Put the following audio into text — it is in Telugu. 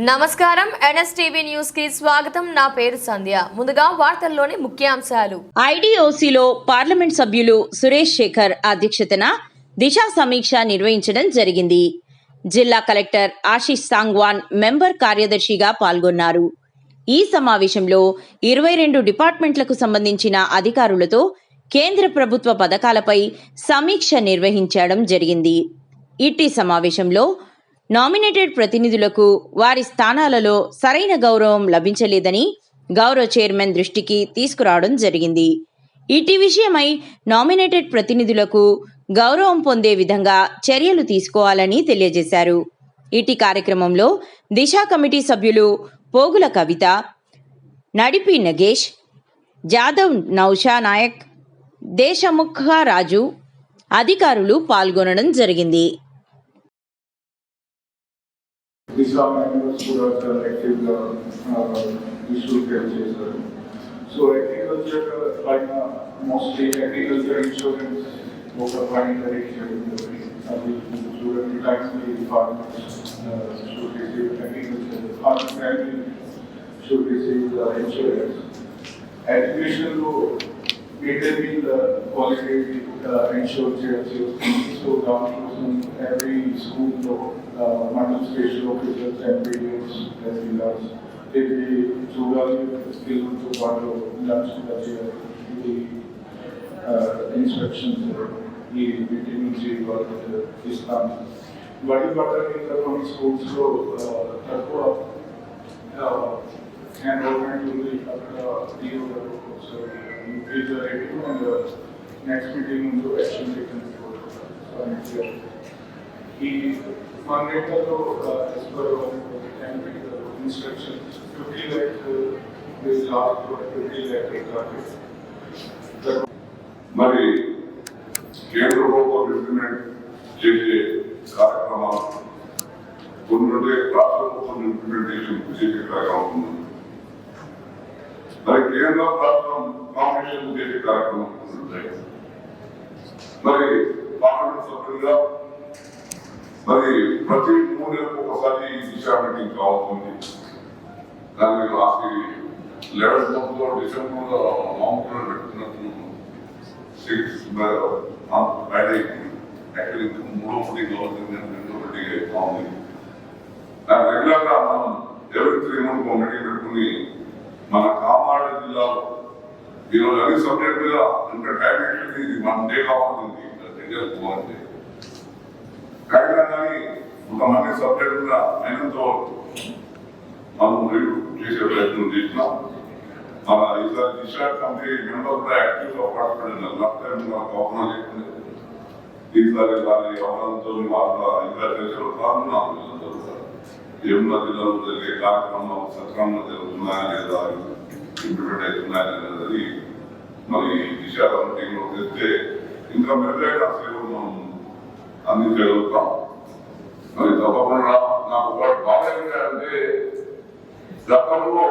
నమస్కారం ఎన్ఎస్టీవీ న్యూస్ కి స్వాగతం. నా పేరు సంధ్య. ముందుగా వార్తల్లోని ముఖ్యాంశాలు. ఐడిఓసిలో పార్లమెంట్ సభ్యులు సురేష్ శేఖర్ అధ్యక్షతన దిశ సమీక్ష నిర్వహించడం జరిగింది. జిల్లా కలెక్టర్ ఆశీష్ సాంగ్వాన్ మెంబర్ కార్యదర్శిగా పాల్గొన్నారు. ఈ సమావేశంలో 22 డిపార్ట్మెంట్లకు సంబంధించిన అధికారులతో కేంద్ర ప్రభుత్వ పథకాలపై సమీక్ష నిర్వహించడం జరిగింది. ఇట్టి సమావేశంలో నామినేటెడ్ ప్రతినిధులకు వారి స్థానాలలో సరైన గౌరవం లభించలేదని గౌరవ చైర్మన్ దృష్టికి తీసుకురావడం జరిగింది. ఇటీ విషయమై నామినేటెడ్ ప్రతినిధులకు గౌరవం పొందే విధంగా చర్యలు తీసుకోవాలని తెలియజేశారు. ఇటీ కార్యక్రమంలో దిశ కమిటీ సభ్యులు పోగుల కవిత, నడిపి నగేష్, జాదవ్ నౌషా నాయక్, దేశముఖ రాజు అధికారులు పాల్గొనడం జరిగింది. Disha members who are selected issue cases. So agriculture, like mostly agriculture insurance, both are primary insurance. Student taxi departments should receive agriculture. Other family should receive insurance. Education law, maintain the quality insurance. So down every school law. Mandal station officers and videos as well as the rural skill to follow lunch the instructions the meeting is done. But in the schools so enrollment will be so is ready and the next meeting into action taken for next year. He Mangato as per instructions 50 lakh this last 50 lakh మరి కేంద్ర ప్రభుత్వం ఇంప్లిమెంట్ చేసే కార్యక్రమాలు కొన్ని రాష్ట్ర ప్రభుత్వం ఇంప్లిమెంటేషన్ చేసే కార్యక్రమం ఉంది. మరి కేంద్ర రాష్ట్రం కాంబినేషన్ చేసే కార్యక్రమం ఉంటాయి. మరి పార్లమెంట్ సభ్యులుగా మరి ప్రతి 3 నెలలకు ఒకసారి దిశా మీటింగ్ కావాల్సింది. దాన్ని లాస్ట్ 11 మంత్లో డిసెంబర్లో మామూలు పెడుతున్నట్టు 6 ఫ్రైడే యాక్చువల్లీ 3వ మీటింగ్ అవుతుంది, 2వ మీటింగ్ బాగుంది. రెగ్యులర్గా మనం ఎవరి 3 మంత్స్ మీటింగ్ పెట్టుకుని మన కామారెడ్డి జిల్లాలో ఈరోజు అన్ని సబ్జెక్ట్ మీద అంటే టైం యాక్చువల్లీ 1 డే కావాల్సింది బాగుంది. అయినా కానీ కొంతమంది సబ్జెక్టుగా అయినంతో మనం రివ్యూ చేసే ప్రయత్నం చేసినాం. మన ఈసారి దిశ కమిటీ మెంబర్ కూడా యాక్టివ్గా పాల్గొనడం లాస్ట్ టైం మనకు అవగాహన లేకుండా ఈసారి దాని అవగాహనతో వాళ్ళ ఇంకా చేసే కారణం ఏమన్నా జిల్లాలో జరిగే కార్యక్రమాలు సక్రమంగా జరుగుతున్నాయా లేదా ఇంప్లిమెంట్ అవుతున్నాయా అనేది మరి దిశ కమిటీలో తెస్తే ఇంకా మెరుగైన సేవలు మనం అందించగలుగుతాం. మరి తప్పకుండా నాకు ఒకటి బాగా అంటే గతంలో